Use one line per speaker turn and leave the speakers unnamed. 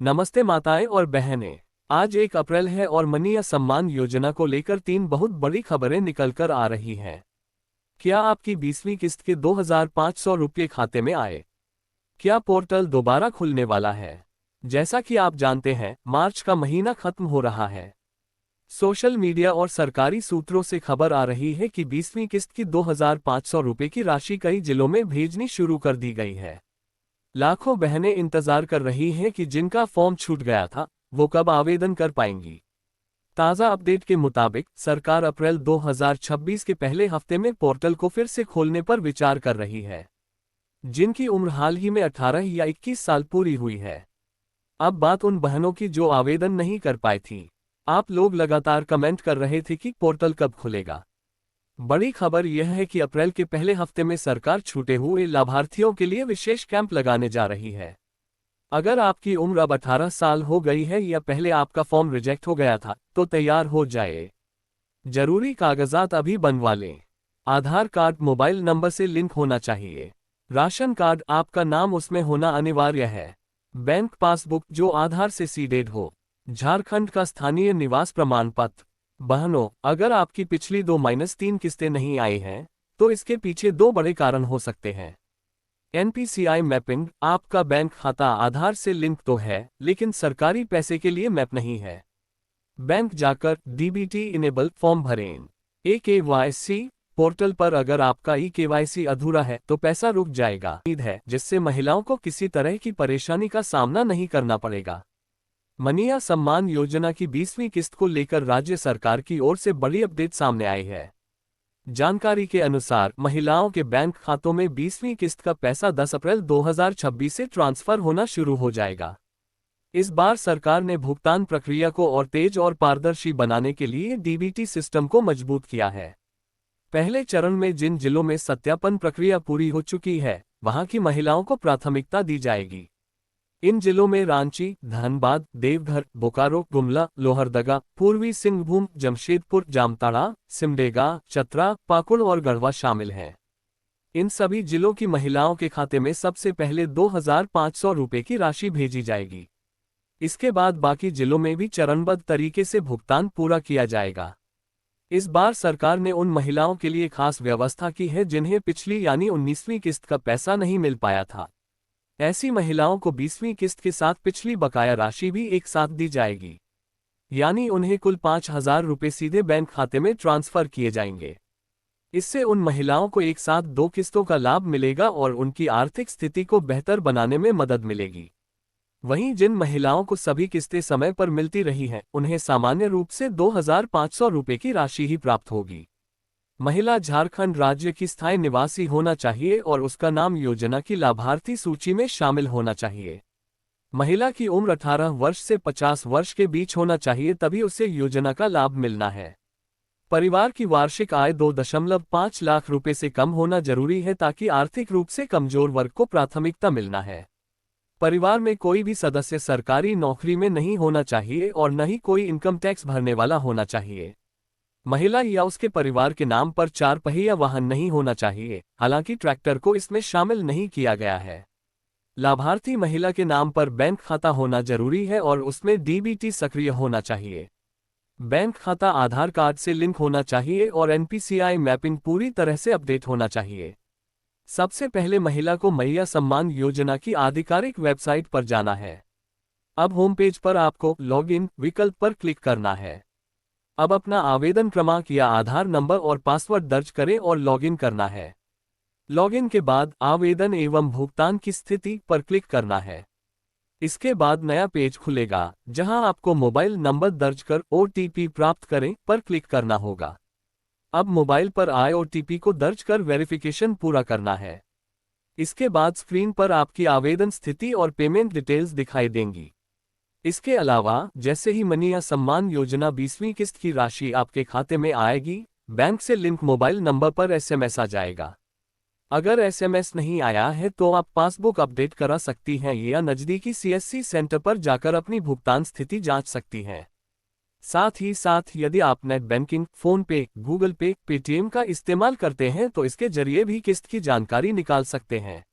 नमस्ते माताएं और बहनें। आज 1 अप्रैल है और मनीय सम्मान योजना को लेकर 3 बहुत बड़ी खबरें निकलकर आ रही हैं। क्या आपकी 20वीं किस्त के 2500 रुपये खाते में आए? क्या पोर्टल दोबारा खुलने वाला है? जैसा कि आप जानते हैं, मार्च का महीना खत्म हो रहा है। सोशल मीडिया और सरकारी सूत्रों से खबर आ रही है कि 20वीं किस्त की 2500 रुपये की राशि कई जिलों में भेजनी शुरू कर दी गई है। लाखों बहनें इंतजार कर रही हैं कि जिनका फॉर्म छूट गया था, वो कब आवेदन कर पाएंगी। ताज़ा अपडेट के मुताबिक सरकार अप्रैल 2026 के पहले हफ्ते में पोर्टल को फिर से खोलने पर विचार कर रही है। जिनकी उम्र हाल ही में 18 या 21 साल पूरी हुई है। अब बात उन बहनों की जो आवेदन नहीं कर पाई थी। आप लोग लगातार कमेंट कर रहे थे कि पोर्टल कब खुलेगा। बड़ी खबर यह है कि अप्रैल के पहले हफ्ते में सरकार छूटे हुए लाभार्थियों के लिए विशेष कैंप लगाने जा रही है। अगर आपकी उम्र अब 18 साल हो गई है या पहले आपका फॉर्म रिजेक्ट हो गया था, तो तैयार हो जाए। जरूरी कागजात अभी बनवा लें। आधार कार्ड मोबाइल नंबर से लिंक होना चाहिए। राशन कार्ड, आपका नाम उसमें होना अनिवार्य है। बैंक पासबुक जो आधार से सीडेड हो। झारखंड का स्थानीय निवास प्रमाण पत्र। बहनों, अगर आपकी पिछली 2-3 किस्तें नहीं आई हैं, तो इसके पीछे 2 बड़े कारण हो सकते हैं। एनपीसीआई मैपिंग, आपका बैंक खाता आधार से लिंक तो है, लेकिन सरकारी पैसे के लिए मैप नहीं है। बैंक जाकर डीबीटी इनेबल फॉर्म भरें। eKYC पोर्टल पर अगर आपका eKYC अधूरा है तो पैसा रुक जाएगा। उम्मीद है जिससे महिलाओं को किसी तरह की परेशानी का सामना नहीं करना पड़ेगा। मनीय सम्मान योजना की 20वीं किस्त को लेकर राज्य सरकार की ओर से बड़ी अपडेट सामने आई है। जानकारी के अनुसार महिलाओं के बैंक खातों में 20वीं किस्त का पैसा 10 अप्रैल 2026 से ट्रांसफर होना शुरू हो जाएगा। इस बार सरकार ने भुगतान प्रक्रिया को और तेज और पारदर्शी बनाने के लिए डीबीटी सिस्टम को मजबूत किया है। पहले चरण में जिन जिलों में सत्यापन प्रक्रिया पूरी हो चुकी है, वहां की महिलाओं को प्राथमिकता दी जाएगी। इन जिलों में रांची, धनबाद, देवघर, बोकारो, गुमला, लोहरदगा, पूर्वी सिंहभूम, जमशेदपुर, जामताड़ा, सिमडेगा, चतरा, पाकुड़ और गढ़वा शामिल हैं। इन सभी जिलों की महिलाओं के खाते में सबसे पहले 2500 रुपये की राशि भेजी जाएगी। इसके बाद बाकी जिलों में भी चरणबद्ध तरीके से भुगतान पूरा किया जाएगा। इस बार सरकार ने उन महिलाओं के लिए खास व्यवस्था की है जिन्हें पिछली यानी 19वीं किस्त का पैसा नहीं मिल पाया था। ऐसी महिलाओं को 20वीं किस्त के साथ पिछली बकाया राशि भी एक साथ दी जाएगी। यानी उन्हें कुल 5000 रुपये सीधे बैंक खाते में ट्रांसफर किए जाएंगे। इससे उन महिलाओं को एक साथ 2 किस्तों का लाभ मिलेगा और उनकी आर्थिक स्थिति को बेहतर बनाने में मदद मिलेगी। वहीं जिन महिलाओं को सभी किस्तें समय पर मिलती रही हैं, उन्हें सामान्य रूप से 2500 रुपये की राशि ही प्राप्त होगी। महिला झारखंड राज्य की स्थायी निवासी होना चाहिए और उसका नाम योजना की लाभार्थी सूची में शामिल होना चाहिए। महिला की उम्र 18 वर्ष से 50 वर्ष के बीच होना चाहिए, तभी उसे योजना का लाभ मिलना है। परिवार की वार्षिक आय 2.5 लाख रुपए से कम होना जरूरी है ताकि आर्थिक रूप से कमजोर वर्ग को प्राथमिकता मिलना है। परिवार में कोई भी सदस्य सरकारी नौकरी में नहीं होना चाहिए और न ही कोई इनकम टैक्स भरने वाला होना चाहिए। महिला या उसके परिवार के नाम पर 4 पहिया वाहन नहीं होना चाहिए, हालांकि ट्रैक्टर को इसमें शामिल नहीं किया गया है। लाभार्थी महिला के नाम पर बैंक खाता होना जरूरी है और उसमें डीबीटी सक्रिय होना चाहिए। बैंक खाता आधार कार्ड से लिंक होना चाहिए और एनपीसीआई मैपिंग पूरी तरह से अपडेट होना चाहिए। सबसे पहले महिला को मनीय सम्मान योजना की आधिकारिक वेबसाइट पर जाना है। अब होम पेज पर आपको लॉगिन विकल्प पर क्लिक करना है। अब अपना आवेदन क्रमांक या आधार नंबर और पासवर्ड दर्ज करें और लॉगिन करना है। लॉगिन के बाद आवेदन एवं भुगतान की स्थिति पर क्लिक करना है। इसके बाद नया पेज खुलेगा, जहां आपको मोबाइल नंबर दर्ज कर ओटीपी प्राप्त करें पर क्लिक करना होगा। अब मोबाइल पर आए ओटीपी को दर्ज कर वेरिफिकेशन पूरा करना है। इसके बाद स्क्रीन पर आपकी आवेदन स्थिति और पेमेंट डिटेल्स दिखाई देंगी। इसके अलावा जैसे ही मनीय सम्मान योजना 20वीं किस्त की राशि आपके खाते में आएगी, बैंक से लिंक मोबाइल नंबर पर एसएमएस आ जाएगा। अगर एसएमएस नहीं आया है तो आप पासबुक अपडेट करा सकती हैं या नज़दीकी सीएससी सेंटर पर जाकर अपनी भुगतान स्थिति जांच सकती हैं। साथ ही साथ यदि आप नेट बैंकिंग, फोन पे, गूगल पे, पेटीएम का इस्तेमाल करते हैं तो इसके जरिए भी किस्त की जानकारी निकाल सकते हैं।